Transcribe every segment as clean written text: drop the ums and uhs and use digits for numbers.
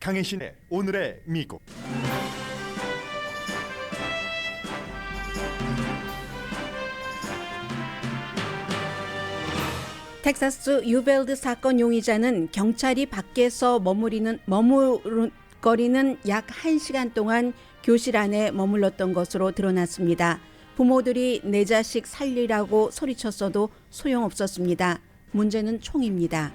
강혜신의 오늘의 미국. 텍사스 유벨드 사건 용의자는 경찰이 밖에서 머무르거리는 약 1시간 동안 교실 안에 머물렀던 것으로 드러났습니다. 부모들이 내 자식 살리라고 소리쳤어도 소용없었습니다. 문제는 총입니다.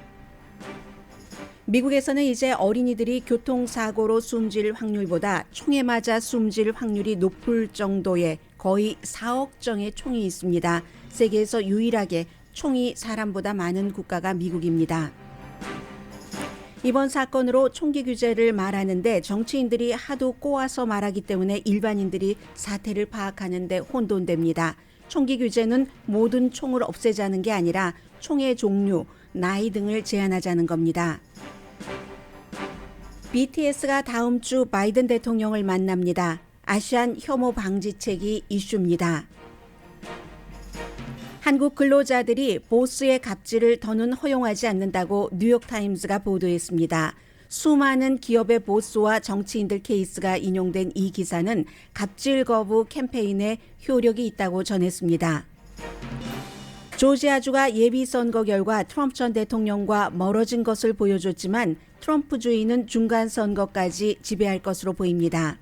미국에서는 이제 어린이들이 교통사고로 숨질 확률보다 총에 맞아 숨질 확률이 높을 정도의 거의 4억 정의 총이 있습니다. 세계에서 유일하게 총이 사람보다 많은 국가가 미국입니다. 이번 사건으로 총기 규제를 말하는데 정치인들이 하도 꼬아서 말하기 때문에 일반인들이 사태를 파악하는 데 혼돈됩니다. 총기 규제는 모든 총을 없애자는 게 아니라 총의 종류, 나이 등을 제한하자는 겁니다. BTS가 다음 주 바이든 대통령을 만납니다. 아시안 혐오 방지책이 이슈입니다. 한국 근로자들이 보스의 갑질을 더는 허용하지 않는다고 뉴욕타임스가 보도했습니다. 수많은 기업의 보스와 정치인들 케이스가 인용된 이 기사는 갑질 거부 캠페인에 효력이 있다고 전했습니다. 조지아주가 예비선거 결과 트럼프 전 대통령과 멀어진 것을 보여줬지만 트럼프주의는 중간선거까지 지배할 것으로 보입니다.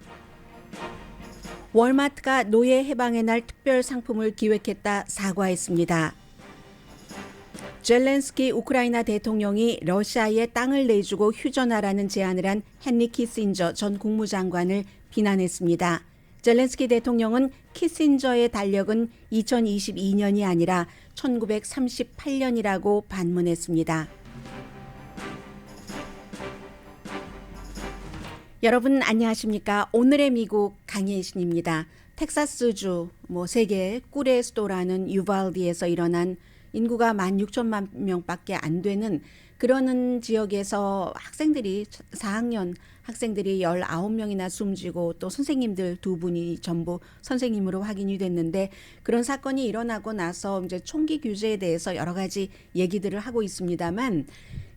월마트가 노예 해방의 날 특별 상품을 기획했다 사과했습니다. 젤렌스키 우크라이나 대통령이 러시아에 땅을 내주고 휴전하라는 제안을 한 헨리 키신저 전 국무장관을 비난했습니다. 젤렌스키 대통령은 키신저의 달력은 2022년이 아니라 1938년이라고 반문했습니다. 여러분 안녕하십니까? 오늘의 미국 강혜신입니다. 텍사스주 세계 꿀의 수도라는 유발디에서 일어난 인구가 16,000만 명밖에 안 되는 그러는 지역에서 학생들이 4학년 학생들이 19명이나 숨지고 또 선생님들 2분이 전부 선생님으로 확인이 됐는데 그런 사건이 일어나고 나서 이제 총기 규제에 대해서 여러 가지 얘기들을 하고 있습니다만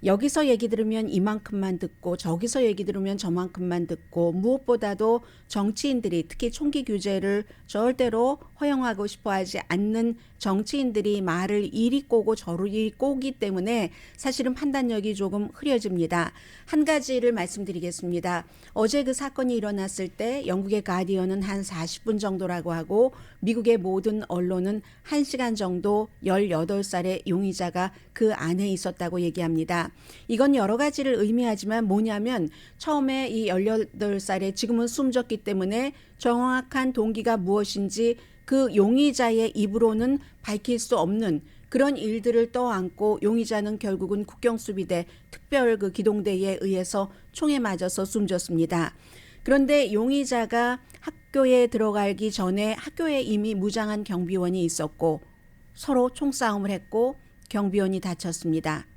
여기서 얘기 들으면 이만큼만 듣고 저기서 얘기 들으면 저만큼만 듣고 무엇보다도 정치인들이 특히 총기 규제를 절대로 허용하고 싶어 하지 않는 정치인들이 말을 이리 꼬고 저리 꼬기 때문에 사실은 판단력이 조금 흐려집니다. 한 가지를 말씀드리겠습니다. 어제 그 사건이 일어났을 때 영국의 가디언은 한 40분 정도라고 하고 미국의 모든 언론은 1시간 정도 18살의 용의자가 그 안에 있었다고 얘기합니다. 이건 여러 가지를 의미하지만 뭐냐면 처음에 이 18살에 지금은 숨졌기 때문에 정확한 동기가 무엇인지 그 용의자의 입으로는 밝힐 수 없는 그런 일들을 떠안고 용의자는 결국은 국경수비대 특별 그 기동대에 의해서 총에 맞아서 숨졌습니다. 그런데 용의자가 학교에 들어가기 전에 학교에 이미 무장한 경비원이 있었고 서로 총싸움을 했고 경비원이 다쳤습니다.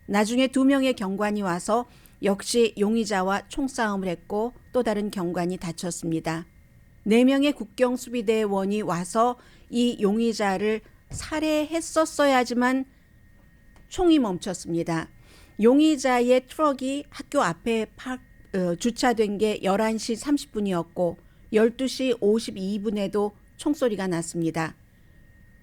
나중에 2명의 경관이 와서 역시 용의자와 총싸움을 했고 또 다른 경관이 다쳤습니다. 4명의 국경수비대원이 와서 이 용의자를 살해했었어야지만 총이 멈췄습니다. 용의자의 트럭이 학교 앞에 주차된 게 11시 30분이었고 12시 52분에도 총소리가 났습니다.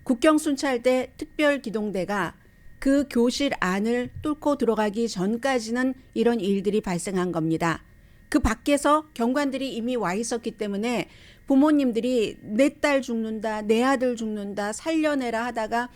국경순찰대 특별기동대가 그 교실 안을 뚫고 들어가기 전까지는 이런 일들이 발생한 겁니다. 그 밖에서 경관들이 이미 와 있었기 때문에 부모님들이 내 딸 죽는다, 내 아들 죽는다, 살려내라 하다가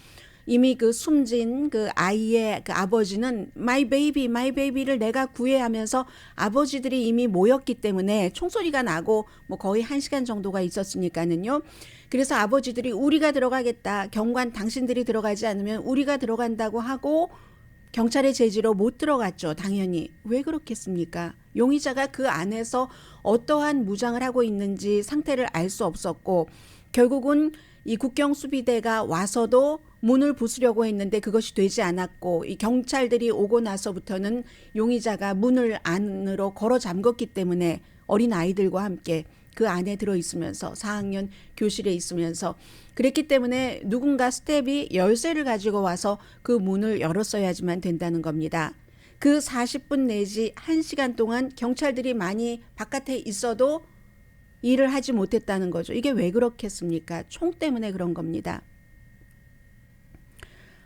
이미 그 숨진 그 아이의 그 아버지는 my baby를 내가 구해 하면서 아버지들이 이미 모였기 때문에 총소리가 나고 거의 1시간 정도가 있었으니까는요. 그래서 아버지들이 우리가 들어가겠다. 경관 당신들이 들어가지 않으면 우리가 들어간다고 하고 경찰의 제지로 못 들어갔죠. 당연히. 왜 그렇겠습니까? 용의자가 그 안에서 어떠한 무장을 하고 있는지 상태를 알 수 없었고 결국은 이 국경수비대가 와서도 문을 부수려고 했는데 그것이 되지 않았고 이 경찰들이 오고 나서부터는 용의자가 문을 안으로 걸어 잠궜기 때문에 어린 아이들과 함께 그 안에 들어있으면서 4학년 교실에 있으면서 그랬기 때문에 누군가 스텝이 열쇠를 가지고 와서 그 문을 열었어야지만 된다는 겁니다. 그 40분 내지 1시간 동안 경찰들이 많이 바깥에 있어도 일을 하지 못했다는 거죠. 이게 왜 그렇겠습니까? 총 때문에 그런 겁니다.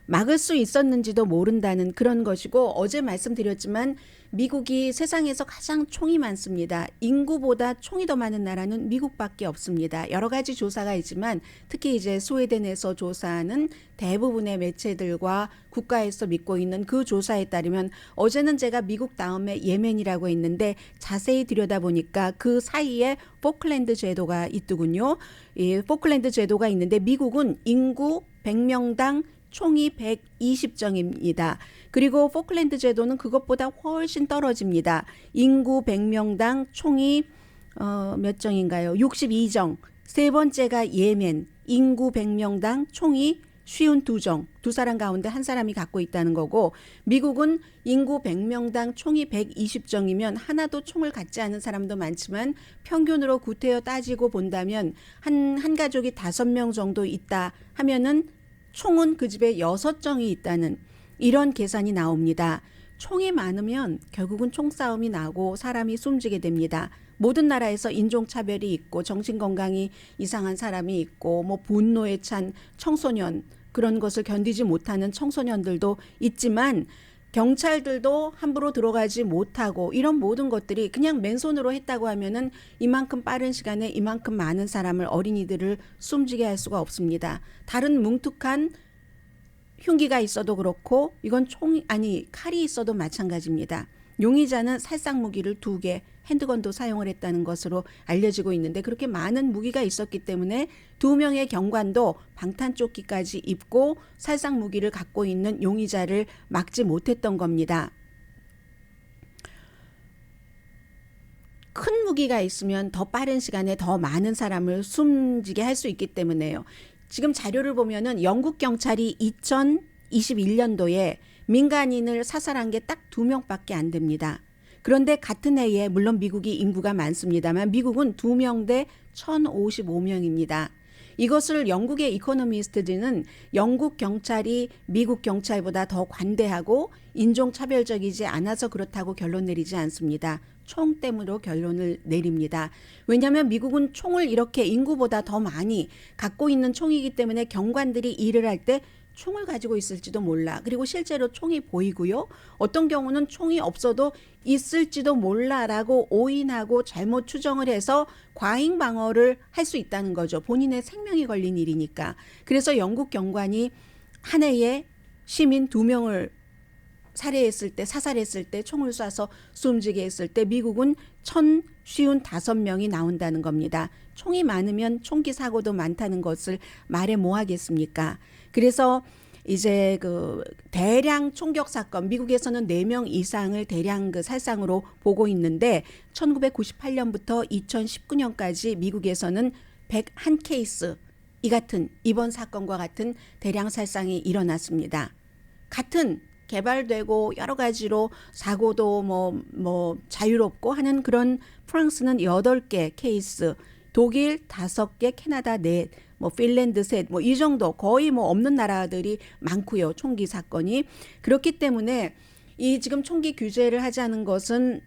막을 수 있었는지도 모른다는 그런 것이고, 어제 말씀드렸지만 미국이 세상에서 가장 총이 많습니다. 인구보다 총이 더 많은 나라는 미국밖에 없습니다. 여러 가지 조사가 있지만 특히 이제 스웨덴에서 조사하는 대부분의 매체들과 국가에서 믿고 있는 그 조사에 따르면, 어제는 제가 미국 다음에 예멘이라고 했는데 자세히 들여다보니까 그 사이에 포클랜드 제도가 있더군요. 이 포클랜드 제도가 있는데 미국은 인구 100명당 총이 120정입니다. 그리고 포클랜드 제도는 그것보다 훨씬 떨어집니다. 인구 100명당 총이 몇 정인가요? 62정. 세 번째가 예멘. 인구 100명당 총이 52정. 두 사람 가운데 한 사람이 갖고 있다는 거고, 미국은 인구 100명당 총이 120정이면 하나도 총을 갖지 않은 사람도 많지만 평균으로 구태여 따지고 본다면 한 가족이 5명 정도 있다 하면은 총은 그 집에 6정이 있다는 이런 계산이 나옵니다. 총이 많으면 결국은 총싸움이 나고 사람이 숨지게 됩니다. 모든 나라에서 인종차별이 있고 정신건강이 이상한 사람이 있고 뭐 분노에 찬 청소년, 그런 것을 견디지 못하는 청소년들도 있지만 경찰들도 함부로 들어가지 못하고, 이런 모든 것들이 그냥 맨손으로 했다고 하면은 이만큼 빠른 시간에 이만큼 많은 사람을, 어린이들을 숨지게 할 수가 없습니다. 다른 뭉툭한 흉기가 있어도 그렇고 이건 칼이 있어도 마찬가지입니다. 용의자는 살상 무기를 2개, 핸드건도 사용을 했다는 것으로 알려지고 있는데, 그렇게 많은 무기가 있었기 때문에 2명의 경관도 방탄조끼까지 입고 살상 무기를 갖고 있는 용의자를 막지 못했던 겁니다. 큰 무기가 있으면 더 빠른 시간에 더 많은 사람을 숨지게 할 수 있기 때문에요. 지금 자료를 보면은 영국 경찰이 2021년도에 민간인을 사살한 게 딱 2명밖에 안 됩니다. 그런데 같은 해에, 물론 미국이 인구가 많습니다만 미국은 2명 대 1055명입니다. 이것을 영국의 이코노미스트들은 영국 경찰이 미국 경찰보다 더 관대하고 인종차별적이지 않아서 그렇다고 결론 내리지 않습니다. 총 때문으로 결론을 내립니다. 왜냐하면 미국은 총을 이렇게 인구보다 더 많이 갖고 있는 총이기 때문에 경관들이 일을 할 때 총을 가지고 있을지도 몰라. 그리고 실제로 총이 보이고요. 어떤 경우는 총이 없어도 있을지도 몰라라고 오인하고 잘못 추정을 해서 과잉 방어를 할 수 있다는 거죠. 본인의 생명이 걸린 일이니까. 그래서 영국 경관이 한 해에 시민 2명을 사살했을 때, 총을 쏴서 숨지게 했을 때 미국은 1055명이 나온다는 겁니다. 총이 많으면 총기 사고도 많다는 것을 말해 뭐 하겠습니까? 그래서 이제 그 대량 총격 사건, 미국에서는 4명 이상을 대량 그 살상으로 보고 있는데 1998년부터 2019년까지 미국에서는 101케이스, 이번 사건과 같은 대량 살상이 일어났습니다. 같은 개발되고 여러 가지로 사고도 뭐 자유롭고 하는 그런 프랑스는 8개 케이스, 독일 5개, 캐나다 4, 핀란드 3, 이 정도, 거의 없는 나라들이 많고요. 총기 사건이. 그렇기 때문에 이 지금 총기 규제를 하자는 것은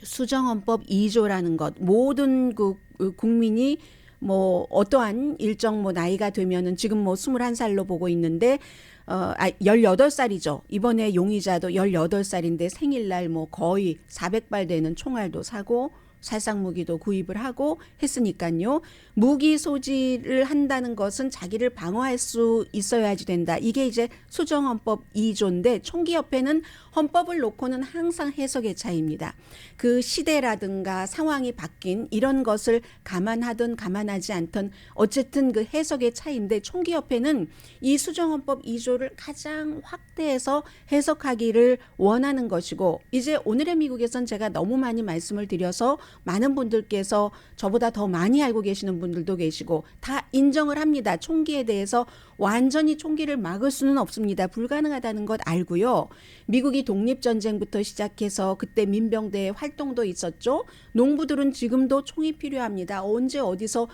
수정헌법 2조라는 것, 모든 그 국민이 어떠한 일정 나이가 되면은 지금 21살로 보고 있는데 18살이죠. 이번에 용의자도 18살인데 생일날 거의 400발 되는 총알도 사고 살상무기도 구입을 하고 했으니까요. 무기 소지를 한다는 것은 자기를 방어할 수 있어야지 된다. 이게 이제 수정헌법 2조인데 총기협회는 헌법을 놓고는 항상 해석의 차이입니다. 그 시대라든가 상황이 바뀐 이런 것을 감안하든 감안하지 않든 어쨌든 그 해석의 차이인데, 총기협회는 이 수정헌법 2조를 가장 확대해서 해석하기를 원하는 것이고, 이제 오늘의 미국에선 제가 너무 많이 말씀을 드려서 많은 분들께서 저보다 더 많이 알고 계시는 분들도 계시고 다 인정을 합니다. 총기에 대해서 완전히 총기를 막을 수는 없습니다. 불가능하다는 것 알고요. 미국이 독립전쟁부터 시작해서 그때 민병대의 활동도 있었죠. 농부들은 지금도 총이 필요합니다. 언제 어디서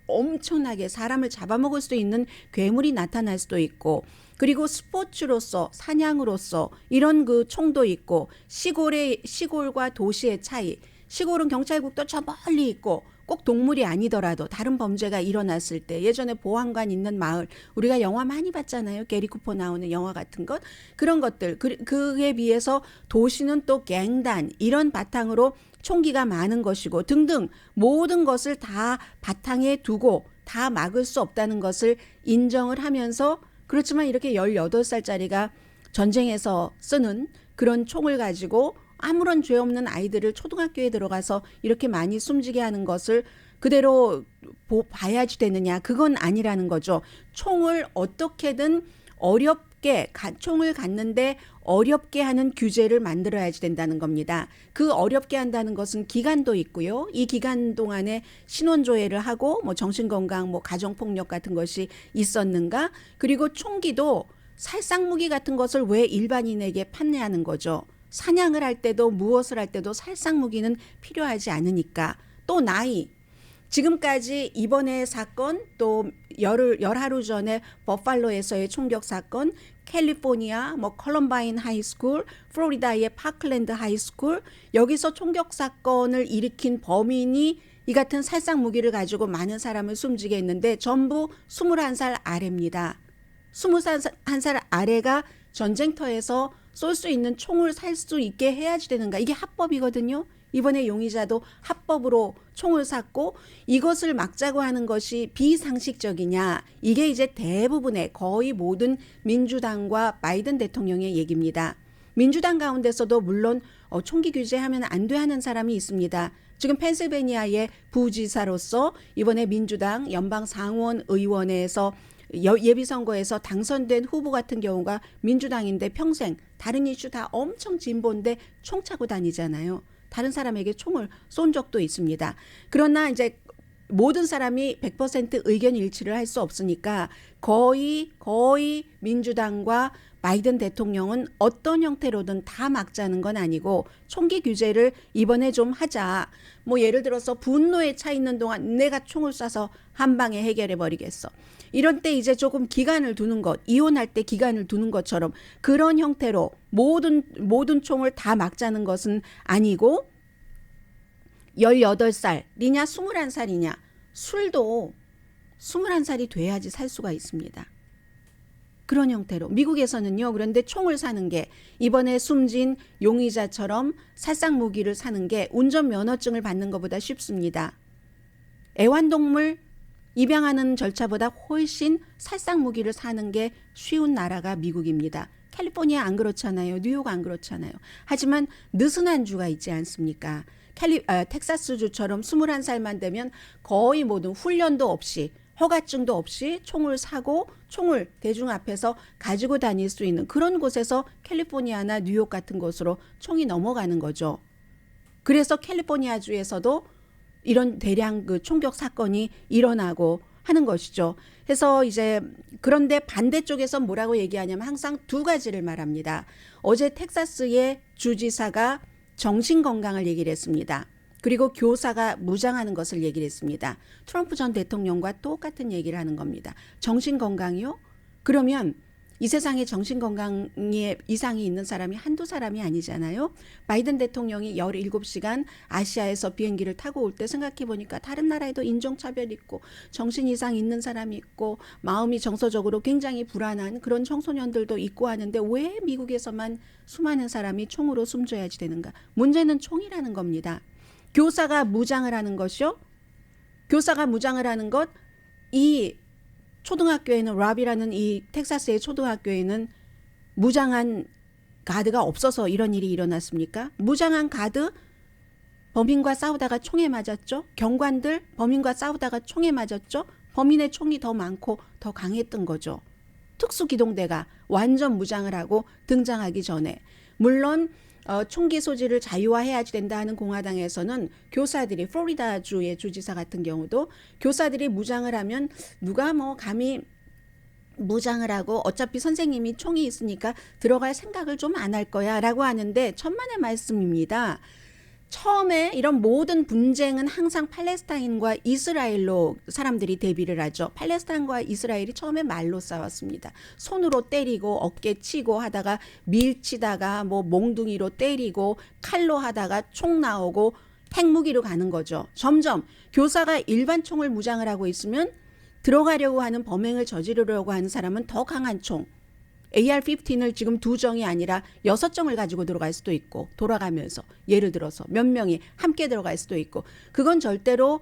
엄청나게 사람을 잡아먹을 수도 있는 괴물이 나타날 수도 있고, 그리고 스포츠로서 사냥으로서 이런 그 총도 있고, 시골과 도시의 차이, 시골은 경찰국도 저 멀리 있고 꼭 동물이 아니더라도 다른 범죄가 일어났을 때, 예전에 보안관 있는 마을, 우리가 영화 많이 봤잖아요. 게리 쿠퍼 나오는 영화 같은 것, 그런 것들, 그에 비해서 도시는 또 갱단 이런 바탕으로 총기가 많은 것이고 등등 모든 것을 다 바탕에 두고 다 막을 수 없다는 것을 인정을 하면서, 그렇지만 이렇게 18살짜리가 전쟁에서 쓰는 그런 총을 가지고 아무런 죄 없는 아이들을 초등학교에 들어가서 이렇게 많이 숨지게 하는 것을 그대로 봐야지 되느냐, 그건 아니라는 거죠. 총을 어떻게든 총을 갖는데 어렵게 하는 규제를 만들어야지 된다는 겁니다. 그 어렵게 한다는 것은 기간도 있고요. 이 기간 동안에 신원조회를 하고 뭐 정신건강, 뭐 가정폭력 같은 것이 있었는가, 그리고 총기도 살상무기 같은 것을 왜 일반인에게 판매하는 거죠. 사냥을 할 때도 무엇을 할 때도 살상무기는 필요하지 않으니까. 또 나이, 지금까지 이번에 사건, 또 열하루 전에 버팔로에서의 총격 사건, 캘리포니아, 뭐 컬럼바인 하이스쿨, 플로리다의 파클랜드 하이스쿨, 여기서 총격 사건을 일으킨 범인이 이 같은 살상 무기를 가지고 많은 사람을 숨지게 했는데 전부 21살 아래입니다. 21살 아래가 전쟁터에서 쏠 수 있는 총을 살 수 있게 해야지 되는가? 이게 합법이거든요. 이번에 용의자도 합법으로 총을 샀고, 이것을 막자고 하는 것이 비상식적이냐, 이게 이제 대부분의 거의 모든 민주당과 바이든 대통령의 얘기입니다. 민주당 가운데서도 물론 총기 규제하면 안 돼 하는 사람이 있습니다. 지금 펜실베니아의 부지사로서 이번에 민주당 연방 상원 의원회에서 예비선거에서 당선된 후보 같은 경우가 민주당인데 평생 다른 이슈 다 엄청 진보인데 총 차고 다니잖아요. 다른 사람에게 총을 쏜 적도 있습니다. 그러나 이제 모든 사람이 100% 의견 일치를 할 수 없으니까 거의 민주당과 바이든 대통령은 어떤 형태로든 다 막자는 건 아니고 총기 규제를 이번에 좀 하자. 뭐 예를 들어서 분노에 차 있는 동안 내가 총을 쏴서 한 방에 해결해 버리겠어. 이런 때 이제 조금 기간을 두는 것, 이혼할 때 기간을 두는 것처럼 그런 형태로 모든 총을 다 막자는 것은 아니고, 18살이냐 21살이냐, 술도 21살이 돼야지 살 수가 있습니다. 그런 형태로 미국에서는요. 그런데 총을 사는 게, 이번에 숨진 용의자처럼 살상 무기를 사는 게 운전면허증을 받는 것보다 쉽습니다. 애완동물 입양하는 절차보다 훨씬 살상 무기를 사는 게 쉬운 나라가 미국입니다. 캘리포니아 안 그렇잖아요. 뉴욕 안 그렇잖아요. 하지만 느슨한 주가 있지 않습니까? 텍사스주처럼 21살만 되면 거의 모든 훈련도 없이, 허가증도 없이 총을 사고 총을 대중 앞에서 가지고 다닐 수 있는 그런 곳에서 캘리포니아나 뉴욕 같은 곳으로 총이 넘어가는 거죠. 그래서 캘리포니아주에서도 이런 대량 그 총격 사건이 일어나고 하는 것이죠. 그래서 이제 그런데 반대쪽에서 뭐라고 얘기하냐면 항상 두 가지를 말합니다. 어제 텍사스의 주지사가 정신건강을 얘기를 했습니다. 그리고 교사가 무장하는 것을 얘기를 했습니다. 트럼프 전 대통령과 똑같은 얘기를 하는 겁니다. 정신건강이요? 그러면 이 세상에 정신건강에 이상이 있는 사람이 한두 사람이 아니잖아요. 바이든 대통령이 17시간 아시아에서 비행기를 타고 올 때 생각해 보니까 다른 나라에도 인종차별 있고 정신 이상 있는 사람이 있고 마음이 정서적으로 굉장히 불안한 그런 청소년들도 있고 하는데 왜 미국에서만 수많은 사람이 총으로 숨져야지 되는가? 문제는 총이라는 겁니다. 교사가 무장을 하는 것이요. 교사가 무장을 하는 것, 이 초등학교에는 랍이라는 이 텍사스의 초등학교에는 무장한 가드가 없어서 이런 일이 일어났습니까? 무장한 가드, 범인과 싸우다가 총에 맞았죠. 경관들 범인과 싸우다가 총에 맞았죠. 범인의 총이 더 많고 더 강했던 거죠. 특수기동대가 완전 무장을 하고 등장하기 전에. 물론 총기 소지를 자유화해야지 된다 하는 공화당에서는 교사들이, 플로리다주의 주지사 같은 경우도 교사들이 무장을 하면 누가 뭐 감히 무장을 하고 어차피 선생님이 총이 있으니까 들어갈 생각을 좀 안 할 거야 라고 하는데 천만의 말씀입니다. 처음에 이런 모든 분쟁은 항상 팔레스타인과 이스라엘로 사람들이 대비를 하죠. 팔레스타인과 이스라엘이 처음에 말로 싸웠습니다. 손으로 때리고 어깨 치고 하다가 밀치다가 뭐 몽둥이로 때리고 칼로 하다가 총 나오고 핵무기로 가는 거죠. 점점 교사가 일반 총을 무장을 하고 있으면 들어가려고 하는 범행을 저지르려고 하는 사람은 더 강한 총, AR-15를 지금 2정이 아니라 6정을 가지고 들어갈 수도 있고 돌아가면서 예를 들어서 몇 명이 함께 들어갈 수도 있고 그건 절대로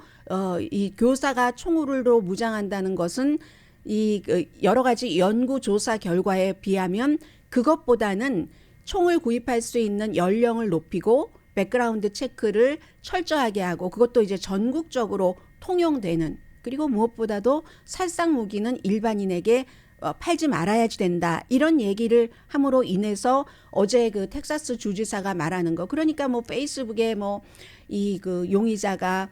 이 교사가 총으로 무장한다는 것은 이 여러 가지 연구 조사 결과에 비하면 그것보다는 총을 구입할 수 있는 연령을 높이고 백그라운드 체크를 철저하게 하고 그것도 이제 전국적으로 통용되는 그리고 무엇보다도 살상 무기는 일반인에게 팔지 말아야지 된다. 이런 얘기를 함으로 인해서 어제 그 텍사스 주지사가 말하는 거. 그러니까 뭐 페이스북에 뭐 이 그 용의자가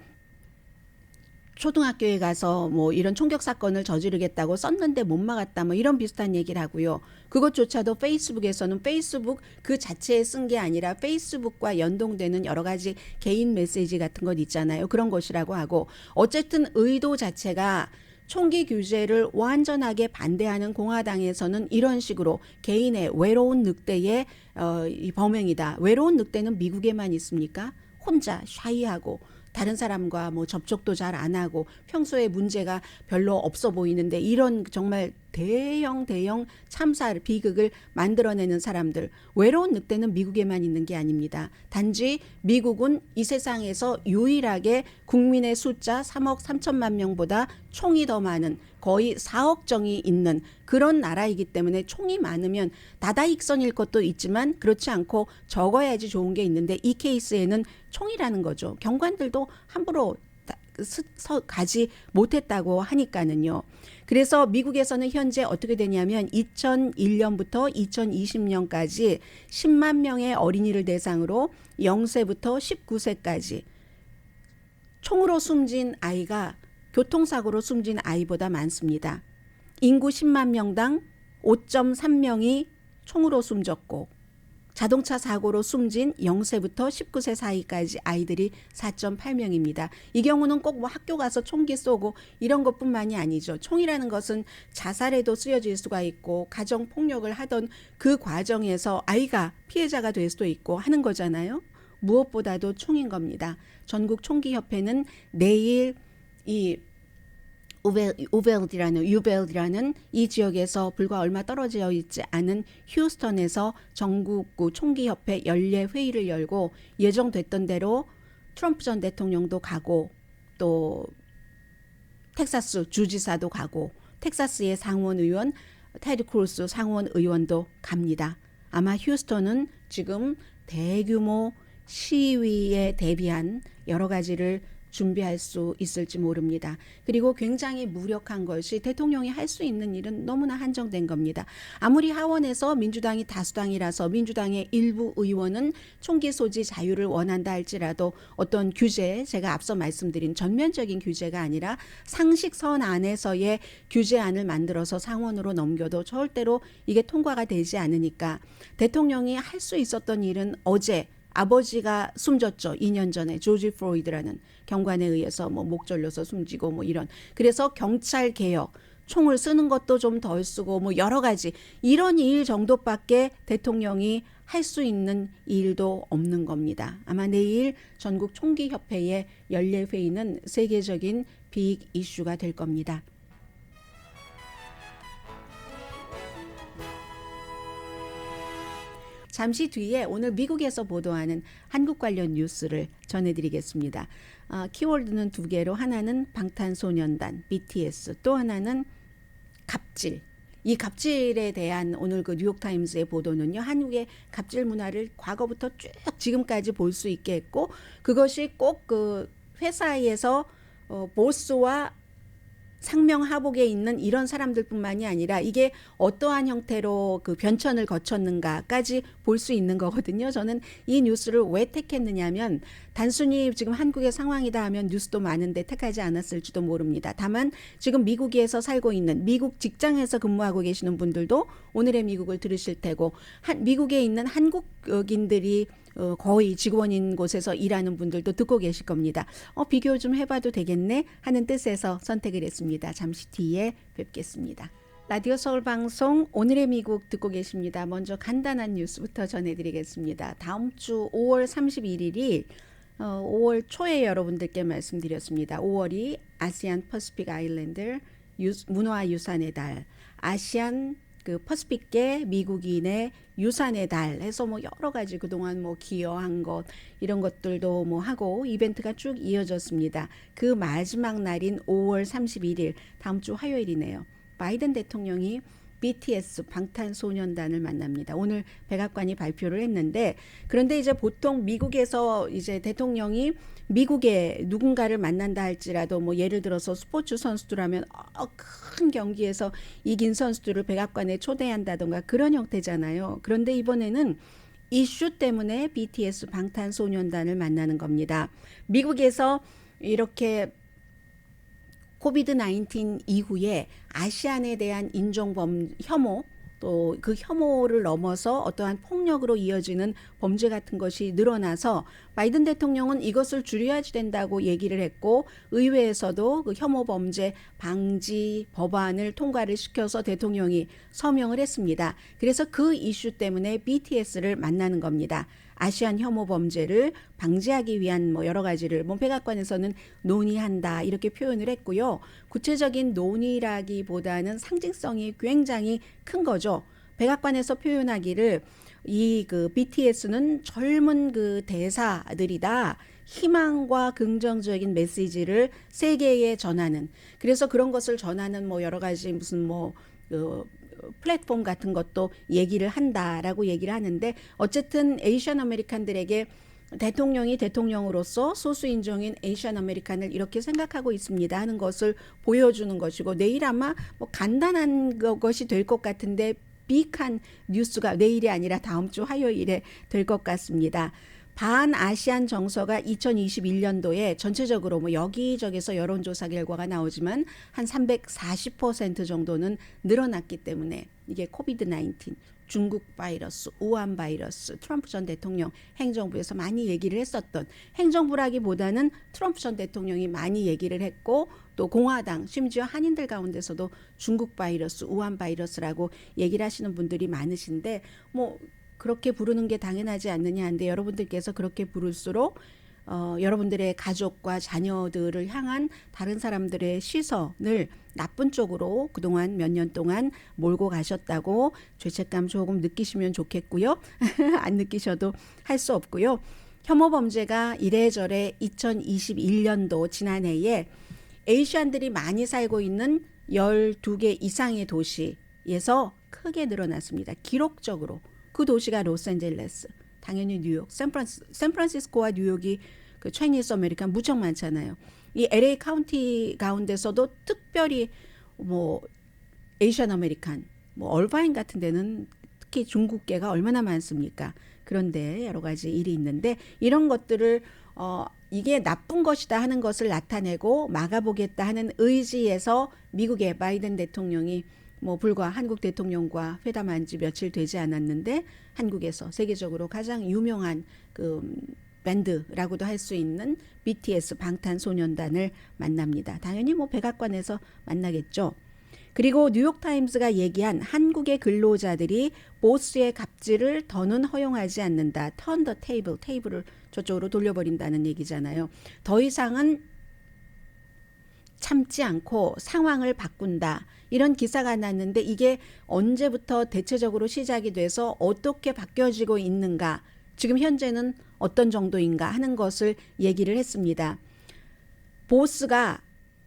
초등학교에 가서 뭐 이런 총격 사건을 저지르겠다고 썼는데 못 막았다. 뭐 이런 비슷한 얘기를 하고요. 그것조차도 페이스북에서는 페이스북 그 자체에 쓴 게 아니라 페이스북과 연동되는 여러 가지 개인 메시지 같은 것 있잖아요. 그런 것이라고 하고 어쨌든 의도 자체가 총기 규제를 완전하게 반대하는 공화당에서는 이런 식으로 개인의 외로운 늑대의 이 범행이다. 외로운 늑대는 미국에만 있습니까? 혼자 샤이하고 다른 사람과 뭐 접촉도 잘 안 하고 평소에 문제가 별로 없어 보이는데 이런 정말 대형 참사를 비극을 만들어내는 사람들 외로운 늑대는 미국에만 있는 게 아닙니다. 단지 미국은 이 세상에서 유일하게 국민의 숫자 3억 3천만 명보다 총이 더 많은 거의 4억 정이 있는 그런 나라이기 때문에 총이 많으면 다다익선일 것도 있지만 그렇지 않고 적어야지 좋은 게 있는데 이 케이스에는 총이라는 거죠. 경관들도 함부로 가지 못했다고 하니까는요. 그래서 미국에서는 현재 어떻게 되냐면 2001년부터 2020년까지 10만 명의 어린이를 대상으로 0세부터 19세까지 총으로 숨진 아이가 교통사고로 숨진 아이보다 많습니다. 인구 10만 명당 5.3명이 총으로 숨졌고 자동차 사고로 숨진 0세부터 19세 사이까지 아이들이 4.8명입니다. 이 경우는 꼭 뭐 학교 가서 총기 쏘고 이런 것뿐만이 아니죠. 총이라는 것은 자살에도 쓰여질 수가 있고 가정폭력을 하던 그 과정에서 아이가 피해자가 될 수도 있고 하는 거잖아요. 무엇보다도 총인 겁니다. 전국총기협회는 내일 이 유벨드라는 이 지역에서 불과 얼마 떨어져 있지 않은 휴스턴에서 전국 총기협회 연례 회의를 열고 예정됐던 대로 트럼프 전 대통령도 가고 또 텍사스 주지사도 가고 텍사스의 상원 의원 테드 크루스 상원 의원도 갑니다. 아마 휴스턴은 지금 대규모 시위에 대비한 여러 가지를 준비할 수 있을지 모릅니다. 그리고 굉장히 무력한 것이 대통령이 할 수 있는 일은 너무나 한정된 겁니다. 아무리 하원에서 민주당이 다수당이라서 민주당의 일부 의원은 총기 소지 자유를 원한다 할지라도 어떤 규제, 제가 앞서 말씀드린 전면적인 규제가 아니라 상식선 안에서의 규제안을 만들어서 상원으로 넘겨도 절대로 이게 통과가 되지 않으니까 대통령이 할 수 있었던 일은 어제 아버지가 숨졌죠. 2년 전에 조지 플로이드라는 경관에 의해서 뭐 목 졸려서 숨지고 뭐 이런. 그래서 경찰 개혁, 총을 쓰는 것도 좀 덜 쓰고 뭐 여러 가지 이런 일 정도밖에 대통령이 할 수 있는 일도 없는 겁니다. 아마 내일 전국 총기협회의 연례 회의는 세계적인 빅 이슈가 될 겁니다. 잠시 뒤에 오늘 미국에서 보도하는 한국 관련 뉴스를 전해드리겠습니다. 키워드는 두 개로 하나는 방탄소년단 BTS 또 하나는 갑질. 이 갑질에 대한 오늘 그 뉴욕타임스의 보도는요. 한국의 갑질 문화를 과거부터 쭉 지금까지 볼 수 있게 했고 그것이 꼭 그 회사에서 보스와 상명하복에 있는 이런 사람들뿐만이 아니라 이게 어떠한 형태로 그 변천을 거쳤는가까지 볼 수 있는 거거든요. 저는 이 뉴스를 왜 택했느냐면 단순히 지금 한국의 상황이다 하면 뉴스도 많은데 택하지 않았을지도 모릅니다. 다만 지금 미국에서 살고 있는 미국 직장에서 근무하고 계시는 분들도 오늘의 미국을 들으실 테고 미국에 있는 한국인들이 거의 직원인 곳에서 일하는 분들도 듣고 계실 겁니다. 비교 좀 해봐도 되겠네 하는 뜻에서 선택을 했습니다. 잠시 뒤에 뵙겠습니다. 라디오 서울 방송 오늘의 미국 듣고 계십니다. 먼저 간단한 뉴스부터 전해드리겠습니다. 다음 주 5월 31일이 5월 초에 여러분들께 말씀드렸습니다. 5월이 아시안 퍼시픽 아일랜드 문화유산의 달, 아시안 그 퍼시픽계 미국인의 유산의 달 해서 뭐 여러 가지 그동안 뭐 기여한 것 이런 것들도 뭐 하고 이벤트가 쭉 이어졌습니다. 그 마지막 날인 5월 31일 다음 주 화요일이네요. 바이든 대통령이 BTS 방탄소년단을 만납니다. 오늘 백악관이 발표를 했는데 그런데 이제 보통 미국에서 이제 대통령이 미국의 누군가를 만난다 할지라도 뭐 예를 들어서 스포츠 선수들하면 큰 경기에서 이긴 선수들을 백악관에 초대한다던가 그런 형태잖아요. 그런데 이번에는 이슈 때문에 BTS 방탄소년단을 만나는 겁니다. 미국에서 이렇게 코비드 19 이후에 아시안에 대한 인종범 혐오 또 그 혐오를 넘어서 어떠한 폭력으로 이어지는 범죄 같은 것이 늘어나서 바이든 대통령은 이것을 줄여야 된다고 얘기를 했고 의회에서도 그 혐오 범죄 방지 법안을 통과를 시켜서 대통령이 서명을 했습니다. 그래서 그 이슈 때문에 BTS를 만나는 겁니다. 아시안 혐오 범죄를 방지하기 위한 뭐 여러 가지를 백악관에서는 논의한다 이렇게 표현을 했고요. 구체적인 논의라기보다는 상징성이 굉장히 큰 거죠. 백악관에서 표현하기를 이 그 BTS는 젊은 그 대사들이다. 희망과 긍정적인 메시지를 세계에 전하는. 그래서 그런 것을 전하는 뭐 여러 가지 무슨 플랫폼 같은 것도 얘기를 한다라고 얘기를 하는데 어쨌든 에이시안 아메리칸들에게 대통령이 대통령으로서 소수인종인 에이시안 아메리칸을 이렇게 생각하고 있습니다 하는 것을 보여주는 것이고 내일 아마 뭐 간단한 것이 될 것 같은데 빅한 뉴스가 내일이 아니라 다음 주 화요일에 될 것 같습니다. 반아시안 정서가 2021년도에 전체적으로 뭐 여기저기서 여론조사 결과가 나오지만 한 340% 정도는 늘어났기 때문에 이게 코비드 19, 중국 바이러스, 우한 바이러스, 트럼프 전 대통령 행정부에서 많이 얘기를 했었던 행정부라기보다는 트럼프 전 대통령이 많이 얘기를 했고 또 공화당 심지어 한인들 가운데서도 중국 바이러스, 우한 바이러스라고 얘기를 하시는 분들이 많으신데 뭐 그렇게 부르는 게 당연하지 않느냐 하는데 여러분들께서 그렇게 부를수록 여러분들의 가족과 자녀들을 향한 다른 사람들의 시선을 나쁜 쪽으로 그동안 몇 년 동안 몰고 가셨다고 죄책감 조금 느끼시면 좋겠고요. 안 느끼셔도 할 수 없고요. 혐오 범죄가 이래저래 2021년도 지난해에 에이시안들이 많이 살고 있는 12개 이상의 도시에서 크게 늘어났습니다. 기록적으로. 그 도시가 로스앤젤레스, 당연히 뉴욕, 샌프란시스코와 뉴욕이 그 차이니스 아메리칸 무척 많잖아요. 이 LA 카운티 가운데서도 특별히 뭐 에이시안 아메리칸, 뭐 얼바인 같은 데는 특히 중국계가 얼마나 많습니까? 그런데 여러 가지 일이 있는데 이런 것들을 이게 나쁜 것이다 하는 것을 나타내고 막아보겠다 하는 의지에서 미국의 바이든 대통령이 뭐 불과 한국 대통령과 회담한 지 며칠 되지 않았는데 한국에서 세계적으로 가장 유명한 그 밴드라고도 할 수 있는 BTS 방탄소년단을 만납니다. 당연히 뭐 백악관에서 만나겠죠. 그리고 뉴욕타임스가 얘기한 한국의 근로자들이 보스의 갑질을 더는 허용하지 않는다. Turn the table, 테이블을 저쪽으로 돌려버린다는 얘기잖아요. 더 이상은 참지 않고 상황을 바꾼다. 이런 기사가 났는데 이게 언제부터 대체적으로 시작이 돼서 어떻게 바뀌어지고 있는가, 지금 현재는 어떤 정도인가 하는 것을 얘기를 했습니다. 보스가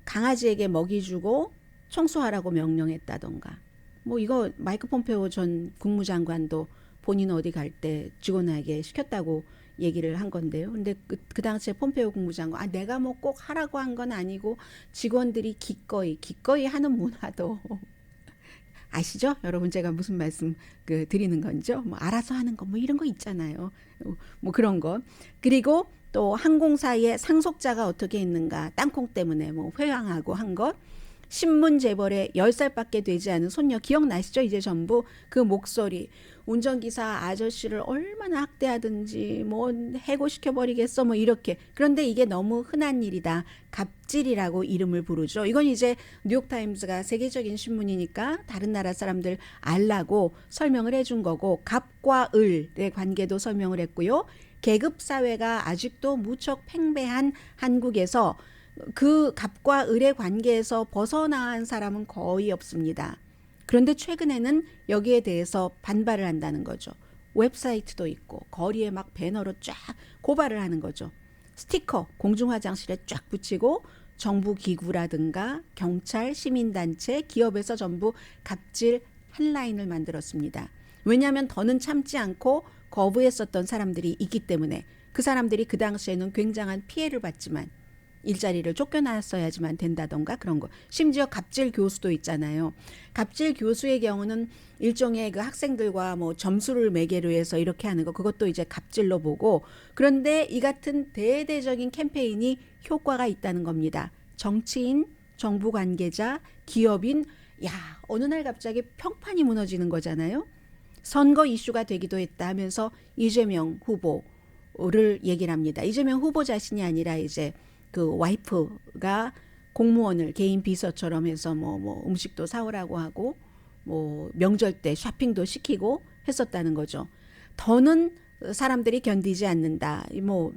강아지에게 먹이 주고 청소하라고 명령했다던가 뭐 이거 마이크 폼페오 전 국무장관도 본인 어디 갈 때 직원에게 시켰다고 얘기를 한 건데요. 근데 그 당시에 폼페오 국무장관 내가 뭐 꼭 하라고 한 건 아니고 직원들이 기꺼이 하는 문화도 아시죠? 여러분 제가 무슨 말씀 드리는 건죠? 뭐 알아서 하는 거 뭐 이런 거 있잖아요. 뭐 그런 거. 그리고 또 항공사의 상속자가 어떻게 있는가 땅콩 때문에 뭐 회항하고 한 것. 신문 재벌의 10살밖에 되지 않은 손녀 기억나시죠? 이제 전부 그 목소리. 운전기사 아저씨를 얼마나 학대하든지 뭐 해고시켜버리겠어 뭐 이렇게. 그런데 이게 너무 흔한 일이다. 갑질이라고 이름을 부르죠. 이건 이제 뉴욕타임스가 세계적인 신문이니까 다른 나라 사람들 알라고 설명을 해준 거고, 갑과 을의 관계도 설명을 했고요. 계급사회가 아직도 무척 팽배한 한국에서 그 갑과 을의 관계에서 벗어난 사람은 거의 없습니다. 그런데 최근에는 여기에 대해서 반발을 한다는 거죠. 웹사이트도 있고 거리에 막 배너로 쫙 고발을 하는 거죠. 스티커 공중화장실에 쫙 붙이고 정부 기구라든가 경찰, 시민단체, 기업에서 전부 갑질 헬라인을 만들었습니다. 왜냐하면 더는 참지 않고 거부했었던 사람들이 있기 때문에. 그 사람들이 그 당시에는 굉장한 피해를 받지만 일자리를 쫓겨났어야지만 된다던가 그런 거. 심지어 갑질 교수도 있잖아요. 갑질 교수의 경우는 일종의 그 학생들과 뭐 점수를 매개로 해서 이렇게 하는 거, 그것도 이제 갑질로 보고. 그런데 이 같은 대대적인 캠페인이 효과가 있다는 겁니다. 정치인, 정부 관계자, 기업인, 어느 날 갑자기 평판이 무너지는 거잖아요. 선거 이슈가 되기도 했다 하면서 이재명 후보를 얘기를 합니다. 이재명 후보 자신이 아니라 이제 그 와이프가 공무원을 개인 비서처럼 해서 뭐 음식도 사오라고 하고 뭐 명절 때 쇼핑도 시키고 했었다는 거죠. 더는 사람들이 견디지 않는다. 뭐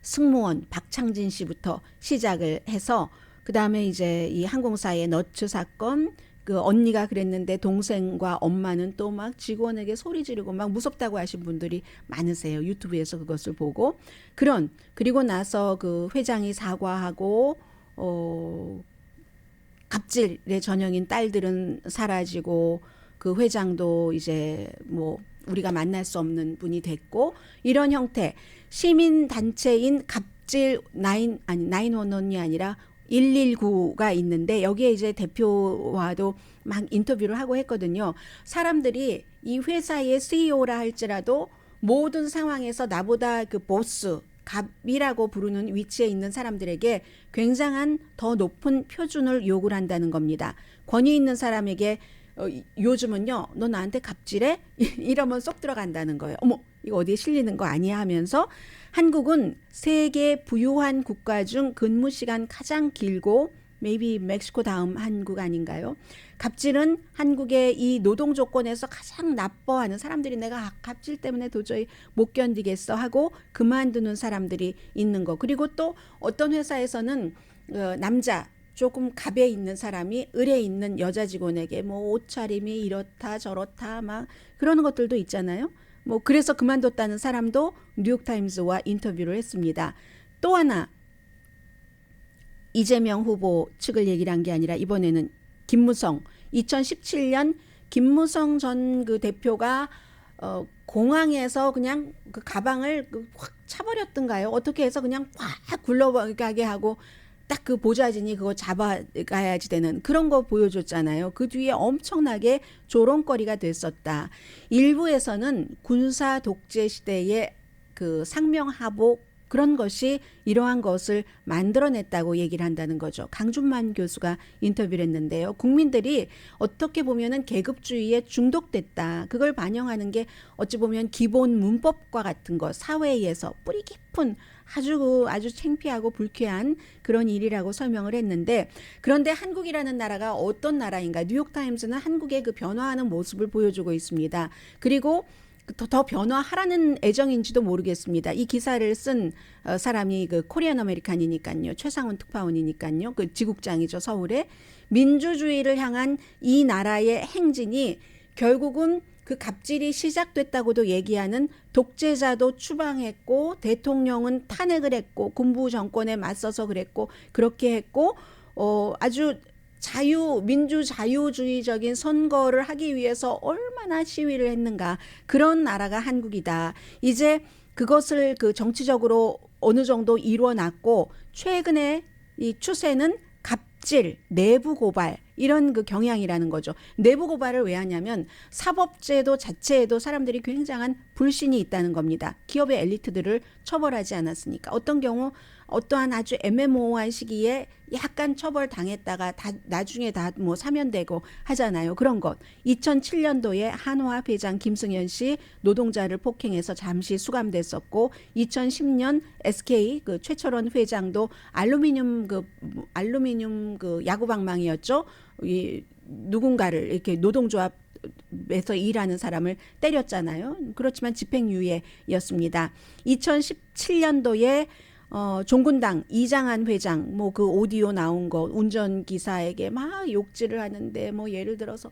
승무원 박창진 씨부터 시작을 해서 그 다음에 이제 이 항공사의 너츠 사건, 그 언니가 그랬는데 동생과 엄마는 또 막 직원에게 소리 지르고 막 무섭다고 하신 분들이 많으세요. 유튜브에서 그것을 보고. 그리고 나서 그 회장이 사과하고 갑질의 전형인 딸들은 사라지고 그 회장도 이제 뭐 우리가 만날 수 없는 분이 됐고, 이런 형태 시민 단체인 갑질 911이 아니라 119가 있는데 여기에 이제 대표와도 막 인터뷰를 하고 했거든요. 사람들이 이 회사의 CEO라 할지라도 모든 상황에서 나보다 그 보스, 갑이라고 부르는 위치에 있는 사람들에게 굉장한 더 높은 표준을 요구를 한다는 겁니다. 권위 있는 사람에게 요즘은요, 너 나한테 갑질해? 이러면 쏙 들어간다는 거예요. 어머, 이거 어디에 실리는 거 아니야 하면서. 한국은 세계 부유한 국가 중 근무 시간 가장 길고 maybe 멕시코 다음 한국 아닌가요? 갑질은 한국의 이 노동 조건에서 가장 나빠하는 사람들이, 내가 갑질 때문에 도저히 못 견디겠어 하고 그만두는 사람들이 있는 거. 그리고 또 어떤 회사에서는 남자 조금 갑에 있는 사람이 을에 있는 여자 직원에게 뭐 옷차림이 이렇다 저렇다 막 그러는 것들도 있잖아요. 뭐 그래서 그만뒀다는 사람도 뉴욕타임스와 인터뷰를 했습니다. 또 하나, 이재명 후보 측을 얘기를 한 게 아니라 이번에는 김무성, 2017년 김무성 전 그 대표가 공항에서 그냥 그 가방을 확 차버렸던가요? 어떻게 해서 그냥 확 굴러가게 하고 딱 그 보좌진이 그거 잡아가야지 되는 그런 거 보여줬잖아요. 그 뒤에 엄청나게 조롱거리가 됐었다. 일부에서는 군사 독재 시대의 그 상명하복 그런 것이 이러한 것을 만들어냈다고 얘기를 한다는 거죠. 강준만 교수가 인터뷰를 했는데요. 국민들이 어떻게 보면은 계급주의에 중독됐다. 그걸 반영하는 게 어찌 보면 기본 문법과 같은 것, 사회에서 뿌리 깊은 아주 창피하고 불쾌한 그런 일이라고 설명을 했는데, 그런데 한국이라는 나라가 어떤 나라인가? 뉴욕타임스는 한국의 그 변화하는 모습을 보여주고 있습니다. 그리고 더 변화하라는 애정인지도 모르겠습니다. 이 기사를 쓴 사람이 그 코리안 아메리칸이니까요. 최상훈 특파원이니까요. 그 지국장이죠, 서울에. 민주주의를 향한 이 나라의 행진이 결국은 그 갑질이 시작됐다고도 얘기하는 독재자도 추방했고 대통령은 탄핵을 했고 군부 정권에 맞서서 그랬고 그렇게 했고 아주 민주자유주의적인 선거를 하기 위해서 얼마나 시위를 했는가. 그런 나라가 한국이다. 이제 그것을 그 정치적으로 어느 정도 이루어놨고 최근에 이 추세는 갑질, 내부 고발, 이런 그 경향이라는 거죠. 내부 고발을 왜 하냐면 사법제도 자체에도 사람들이 굉장한 불신이 있다는 겁니다. 기업의 엘리트들을 처벌하지 않았으니까. 어떤 경우 어떠한 아주 애매모호한 시기에 약간 처벌 당했다가 나중에 다 뭐 사면되고 하잖아요. 그런 것. 2007년도에 한화합 회장 김승현 씨 노동자를 폭행해서 잠시 수감됐었고, 2010년 SK 그 최철원 회장도 알루미늄 그 야구 방망이였죠. 이 누군가를 이렇게 노동조합에서 일하는 사람을 때렸잖아요. 그렇지만 집행유예였습니다. 2017년도에 종군당 이장한 회장 뭐 그 오디오 나온 거 운전기사에게 막 욕질을 하는데, 뭐 예를 들어서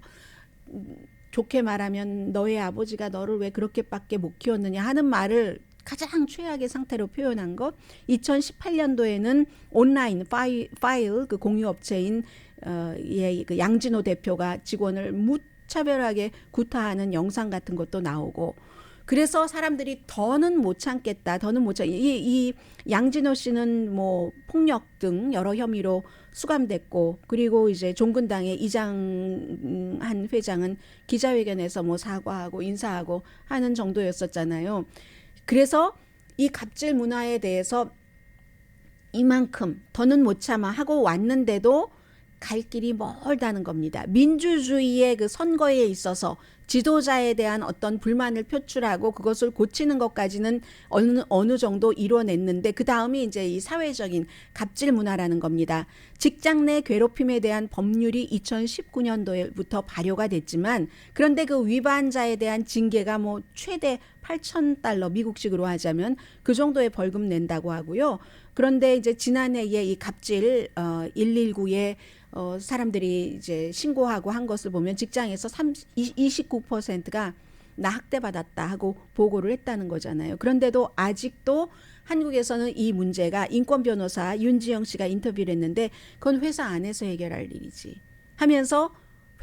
좋게 말하면 너의 아버지가 너를 왜 그렇게밖에 못 키웠느냐 하는 말을 가장 최악의 상태로 표현한 것. 2018년도에는 온라인 파일 그 공유업체인 그 양진호 대표가 직원을 무차별하게 구타하는 영상 같은 것도 나오고, 그래서 사람들이 더는 못 참겠다. 이 양진호 씨는 뭐 폭력 등 여러 혐의로 수감됐고, 그리고 이제 종군당의 이장한 회장은 기자회견에서 뭐 사과하고 인사하고 하는 정도였었잖아요. 그래서 이 갑질 문화에 대해서 이만큼 더는 못 참아 하고 왔는데도 갈 길이 멀다는 겁니다. 민주주의의 그 선거에 있어서 지도자에 대한 어떤 불만을 표출하고 그것을 고치는 것까지는 어느 정도 이뤄냈는데, 그 다음이 이제 이 사회적인 갑질 문화라는 겁니다. 직장 내 괴롭힘에 대한 법률이 2019년도부터 발효가 됐지만, 그런데 그 위반자에 대한 징계가 뭐 최대 $8,000 미국식으로 하자면 그 정도의 벌금 낸다고 하고요. 그런데 이제 지난해에 이 갑질 119에 사람들이 이제 신고하고 한 것을 보면 직장에서 29%가 나 학대받았다 하고 보고를 했다는 거잖아요. 그런데도 아직도 한국에서는 이 문제가, 인권 변호사 윤지영 씨가 인터뷰를 했는데 그건 회사 안에서 해결할 일이지 하면서,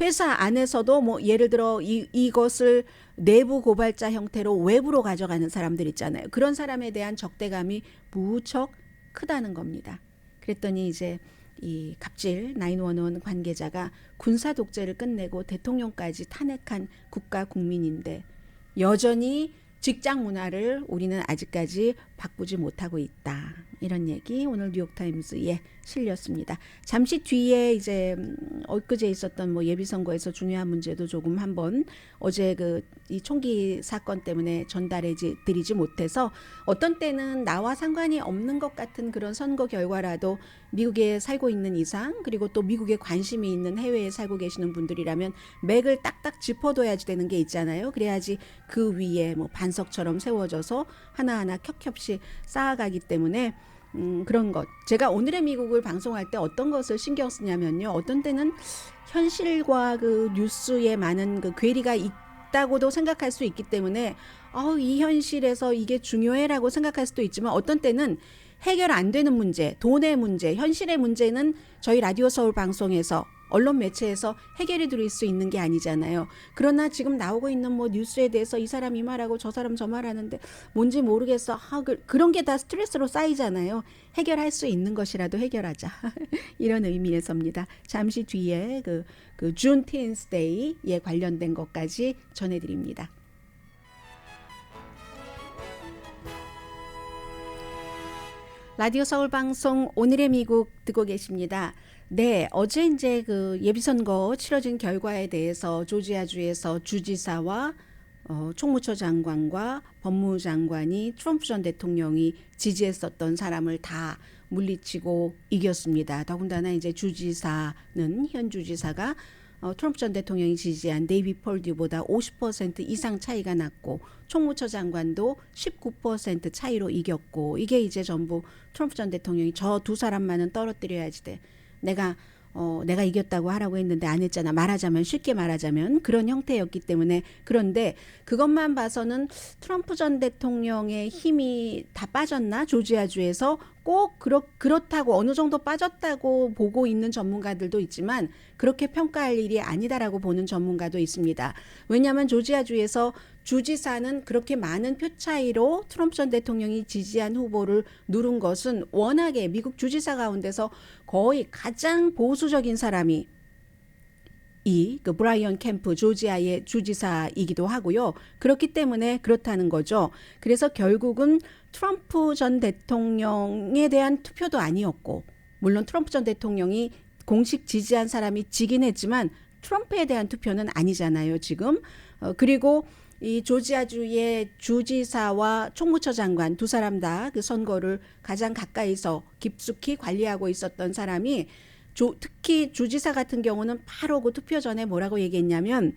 회사 안에서도 뭐 예를 들어 이것을 내부 고발자 형태로 외부로 가져가는 사람들 있잖아요. 그런 사람에 대한 적대감이 무척 크다는 겁니다. 그랬더니 이제 이 갑질 911 관계자가 군사 독재를 끝내고 대통령까지 탄핵한 국가 국민인데 여전히 직장 문화를 우리는 아직까지 바꾸지 못하고 있다. 이런 얘기 오늘 뉴욕타임즈에 실렸습니다. 잠시 뒤에 이제 엊그제 있었던 뭐 예비선거에서 중요한 문제도 조금 한번 어제 이 총기 사건 때문에 전달해 드리지 못해서, 어떤 때는 나와 상관이 없는 것 같은 그런 선거 결과라도 미국에 살고 있는 이상, 그리고 또 미국에 관심이 있는 해외에 살고 계시는 분들이라면 맥을 딱딱 짚어둬야지 되는 게 있잖아요. 그래야지 그 위에 뭐 반석처럼 세워져서 하나하나 켜켜이 쌓아가기 때문에 그런 것. 제가 오늘의 미국을 방송할 때 어떤 것을 신경 쓰냐면요. 어떤 때는 현실과 그 뉴스에 많은 그 괴리가 있다고도 생각할 수 있기 때문에 이 현실에서 이게 중요해라고 생각할 수도 있지만, 어떤 때는 해결 안 되는 문제, 돈의 문제, 현실의 문제는 저희 라디오 서울 방송에서 언론 매체에서 해결이 될 수 있는 게 아니잖아요. 그러나 지금 나오고 있는 뭐 뉴스에 대해서 이 사람 이 말하고 저 사람 저 말하는데 뭔지 모르겠어. 그런 게 다 스트레스로 쌓이잖아요. 해결할 수 있는 것이라도 해결하자. 이런 의미에서입니다. 잠시 뒤에 그 Juneteenth Day에 관련된 것까지 전해드립니다. 라디오 서울 방송 오늘의 미국 듣고 계십니다. 네, 어제 이제 그 예비선거 치러진 결과에 대해서 조지아주에서 주지사와 총무처 장관과 법무장관이 트럼프 전 대통령이 지지했었던 사람을 다 물리치고 이겼습니다. 더군다나 이제 주지사는, 현 주지사가 트럼프 전 대통령이 지지한 데이비 펄듀보다 50% 이상 차이가 났고, 총무처 장관도 19% 차이로 이겼고, 이게 이제 전부 트럼프 전 대통령이 저 두 사람만은 떨어뜨려야지 돼. 내가 이겼다고 하라고 했는데 안 했잖아. 쉽게 말하자면 그런 형태였기 때문에. 그런데 그것만 봐서는 트럼프 전 대통령의 힘이 다 빠졌나? 조지아주에서 꼭 그렇다고 어느 정도 빠졌다고 보고 있는 전문가들도 있지만 그렇게 평가할 일이 아니다라고 보는 전문가도 있습니다. 왜냐하면 조지아주에서 주지사는 그렇게 많은 표 차이로 트럼프 전 대통령이 지지한 후보를 누른 것은 워낙에 미국 주지사 가운데서 거의 가장 보수적인 사람이 그 브라이언 캠프 조지아의 주지사이기도 하고요. 그렇기 때문에 그렇다는 거죠. 그래서 결국은 트럼프 전 대통령에 대한 투표도 아니었고, 물론 트럼프 전 대통령이 공식 지지한 사람이 지긴 했지만 트럼프에 대한 투표는 아니잖아요, 지금. 그리고 이 조지아주의 주지사와 총무처 장관 두 사람 다 그 선거를 가장 가까이서 깊숙이 관리하고 있었던 사람이 특히 주지사 같은 경우는 바로 그 투표 전에 뭐라고 얘기했냐면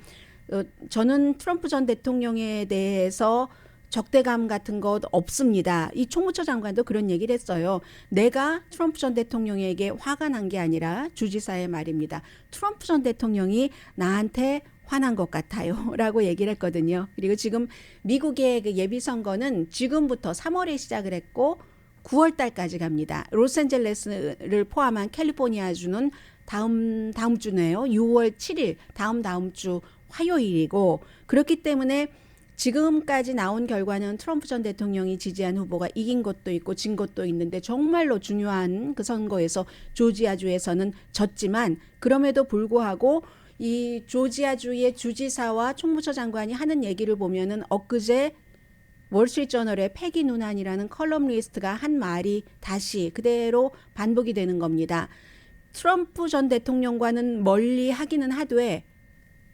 저는 트럼프 전 대통령에 대해서 적대감 같은 것 없습니다. 이 총무처 장관도 그런 얘기를 했어요. 내가 트럼프 전 대통령에게 화가 난 게 아니라 주지사의 말입니다. 트럼프 전 대통령이 나한테 화난 것 같아요. 라고 얘기를 했거든요. 그리고 지금 미국의 그 예비선거는 지금부터 3월에 시작을 했고 9월 달까지 갑니다. 로스앤젤레스를 포함한 캘리포니아주는 다음 주네요. 6월 7일 다음 주 화요일이고 그렇기 때문에 지금까지 나온 결과는 트럼프 전 대통령이 지지한 후보가 이긴 것도 있고 진 것도 있는데 정말로 중요한 그 선거에서 조지아주에서는 졌지만 그럼에도 불구하고 이 조지아주의 주지사와 총무처 장관이 하는 얘기를 보면은 엊그제 월스트리트저널의 패기 누난이라는 컬럼니스트가 한 말이 다시 그대로 반복이 되는 겁니다. 트럼프 전 대통령과는 멀리 하기는 하되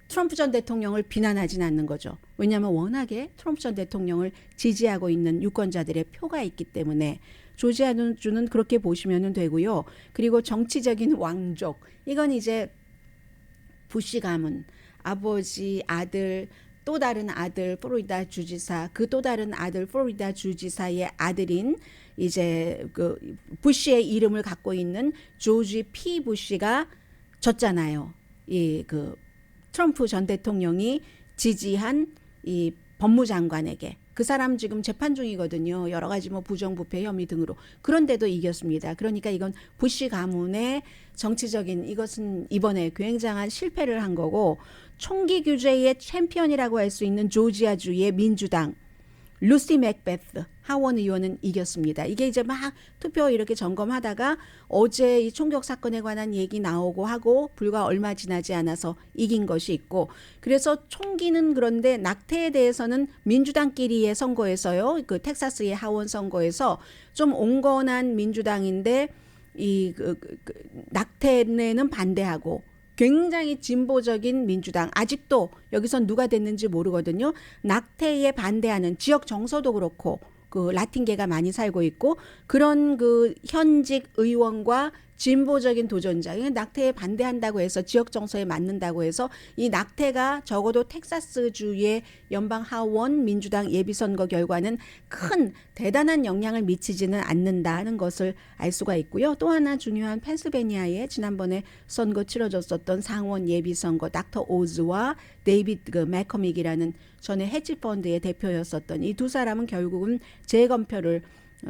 트럼프 전 대통령을 비난하진 않는 거죠. 왜냐하면 워낙에 트럼프 전 대통령을 지지하고 있는 유권자들의 표가 있기 때문에 조지아주는 그렇게 보시면 되고요. 그리고 정치적인 왕족 이건 이제 부시 가문 아버지 아들 또 다른 아들 플로리다 주지사 그 또 다른 아들 플로리다 주지사의 아들인 이제 그 부시의 이름을 갖고 있는 조지 P 부시가 졌잖아요. 이 그 트럼프 전 대통령이 지지한 이 법무장관에게 그 사람 지금 재판 중이거든요. 여러 가지 뭐 부정부패 혐의 등으로. 그런데도 이겼습니다. 그러니까 이건 부시 가문의 정치적인 이것은 이번에 굉장한 실패를 한 거고 총기 규제의 챔피언이라고 할 수 있는 조지아주의 민주당 루시 맥베스 하원 의원은 이겼습니다. 이게 이제 막 투표 이렇게 점검하다가 어제 이 총격 사건에 관한 얘기 나오고 하고 불과 얼마 지나지 않아서 이긴 것이 있고 그래서 총기는 그런데 낙태에 대해서는 민주당끼리의 선거에서요. 그 텍사스의 하원 선거에서 좀 온건한 민주당인데 이 낙태에는 반대하고 굉장히 진보적인 민주당 아직도 여기선 누가 됐는지 모르거든요. 낙태에 반대하는 지역 정서도 그렇고 그 라틴계가 많이 살고 있고 그런 그 현직 의원과 진보적인 도전자 낙태에 반대한다고 해서 지역 정서에 맞는다고 해서 이 낙태가 적어도 텍사스주의 연방 하원 민주당 예비선거 결과는 큰 대단한 영향을 미치지는 않는다는 것을 알 수가 있고요. 또 하나 중요한 펜실베니아에 지난번에 선거 치러졌었던 상원 예비선거 닥터 오즈와 데이비드 맥커믹이라는 전에 헤지펀드의 대표였었던 이 두 사람은 결국은 재검표를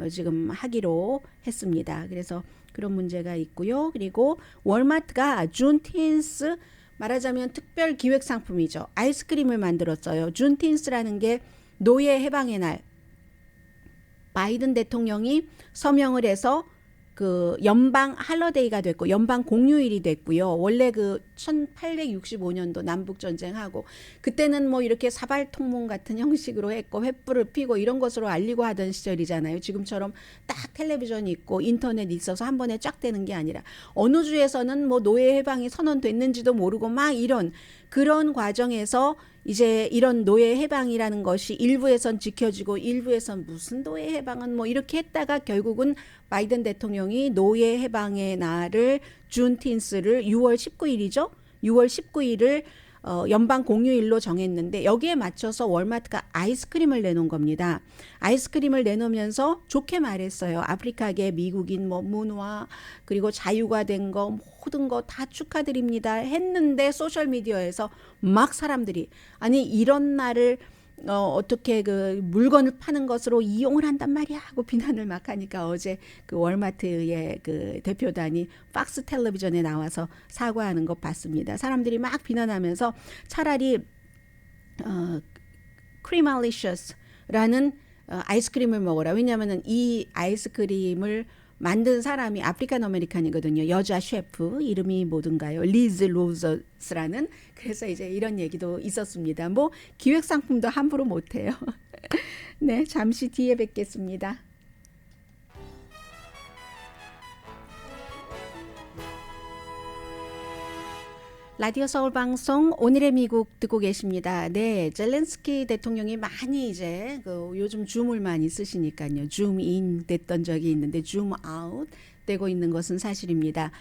지금 하기로 했습니다. 그래서 그런 문제가 있고요. 그리고 월마트가 준틴스 말하자면 특별 기획 상품이죠. 아이스크림을 만들었어요. 준틴스라는 게 노예 해방의 날 바이든 대통령이 서명을 해서 그 연방 할러데이가 됐고 연방 공휴일이 됐고요. 원래 그 1865년도 남북 전쟁하고 그때는 뭐 이렇게 사발 통문 같은 형식으로 했고 횃불을 피고 이런 것으로 알리고 하던 시절이잖아요. 지금처럼 딱 텔레비전이 있고 인터넷이 있어서 한 번에 쫙 되는 게 아니라 어느 주에서는 뭐 노예 해방이 선언됐는지도 모르고 막 이런 그런 과정에서 이제 이런 노예 해방이라는 것이 일부에선 지켜지고 일부에선 무슨 노예 해방은 뭐 이렇게 했다가 결국은 바이든 대통령이 노예 해방의 날을 준틴스를 6월 19일이죠. 6월 19일을 연방 공휴일로 정했는데 여기에 맞춰서 월마트가 아이스크림을 내놓은 겁니다. 아이스크림을 내놓으면서 좋게 말했어요. 아프리카계 미국인 뭐 문화 그리고 자유가 된 거 모든 거 다 축하드립니다 했는데 소셜미디어에서 막 사람들이 아니 이런 날을 어떻게 그 물건을 파는 것으로 이용을 한단 말이야 하고 비난을 막 하니까 어제 그 월마트의 그 대표단이 팍스 텔레비전에 나와서 사과하는 거 봤습니다. 사람들이 막 비난하면서 차라리 크리말리셔스라는 아이스크림을 먹어라. 왜냐하면 이 아이스크림을 만든 사람이 아프리칸 아메리칸이거든요. 여자 셰프 이름이 뭐든가요? 리즈 로저스라는. 그래서 이제 이런 얘기도 있었습니다. 뭐 기획 상품도 함부로 못해요. 네, 잠시 뒤에 뵙겠습니다. 라디오 서울 방송 오늘의 미국 듣고 계십니다. 네, 젤렌스키 대통령이 많이 이제 요즘 줌을 많이 쓰시니까요. 줌인 됐던 적이 있는데 줌 아웃 되고 있는 것은 사실입니다.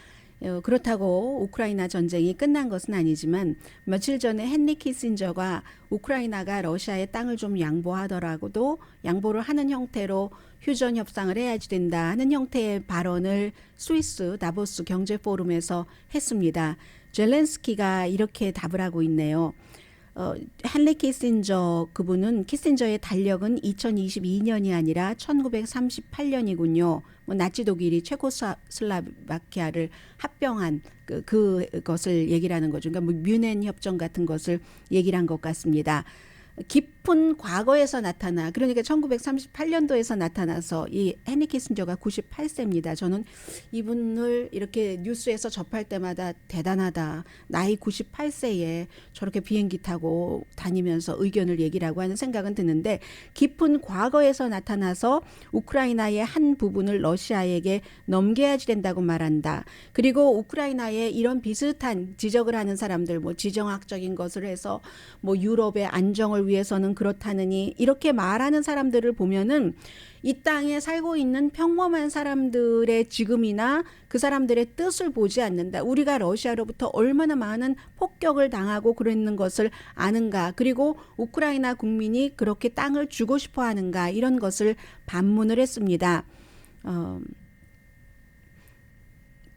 그렇다고 우크라이나 전쟁이 끝난 것은 아니지만 며칠 전에 헨리 키신저가 우크라이나가 러시아의 땅을 좀 양보하더라도 양보를 하는 형태로 휴전 협상을 해야지 된다 하는 형태의 발언을 스위스 다보스 경제 포럼에서 했습니다. 젤렌스키가 이렇게 답을 하고 있네요. 헨리 키신저 그분은 키신저의 달력은 2022년이 아니라 1938년이군요. 뭐 나치 독일이 체코슬라바키아를 합병한 그것을 얘기를 하는 거죠. 그러니까 뭐 뮌헨 협정 같은 것을 얘기를 한 것 같습니다. 깊은 과거에서 나타나 그러니까 1938년도에서 나타나서 이 헨리 키신저가 98세입니다. 저는 이분을 이렇게 뉴스에서 접할 때마다 대단하다. 나이 98세에 저렇게 비행기 타고 다니면서 의견을 얘기라고 하는 생각은 드는데 깊은 과거에서 나타나서 우크라이나의 한 부분을 러시아에게 넘겨야지 된다고 말한다. 그리고 우크라이나의 이런 비슷한 지적을 하는 사람들 뭐 지정학적인 것을 해서 뭐 유럽의 안정을 위해서는 그렇다느니 이렇게 말하는 사람들을 보면은 이 땅에 살고 있는 평범한 사람들의 지금이나 그 사람들의 뜻을 보지 않는다. 우리가 러시아로부터 얼마나 많은 폭격을 당하고 그랬는 것을 아는가. 그리고 우크라이나 국민이 그렇게 땅을 주고 싶어 하는가. 이런 것을 반문을 했습니다.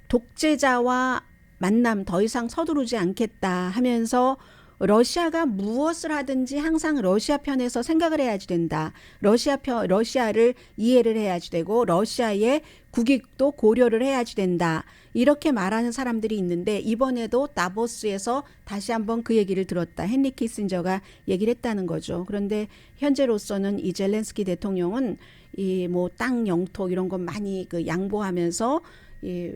독재자와 만남 더 이상 서두르지 않겠다 하면서 러시아가 무엇을 하든지 항상 러시아 편에서 생각을 해야지 된다. 러시아를 이해를 해야지 되고 러시아의 국익도 고려를 해야지 된다. 이렇게 말하는 사람들이 있는데 이번에도 다보스에서 다시 한번 그 얘기를 들었다. 헨리 키신저가 얘기를 했다는 거죠. 그런데 현재로서는 이 젤렌스키 대통령은 이 뭐 땅 영토 이런 거 많이 양보하면서 이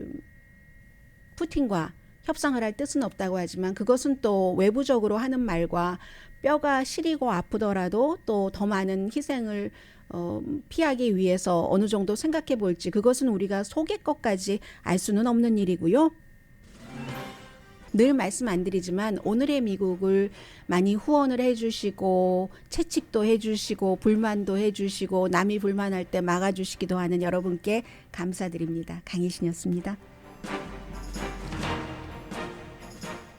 푸틴과 협상을 할 뜻은 없다고 하지만 그것은 또 외부적으로 하는 말과 뼈가 시리고 아프더라도 또 더 많은 희생을 피하기 위해서 어느 정도 생각해 볼지 그것은 우리가 속의 것까지 알 수는 없는 일이고요. 늘 말씀 안 드리지만 오늘의 미국을 많이 후원을 해주시고 채찍도 해주시고 불만도 해주시고 남이 불만할 때 막아주시기도 하는 여러분께 감사드립니다. 강희신이었습니다.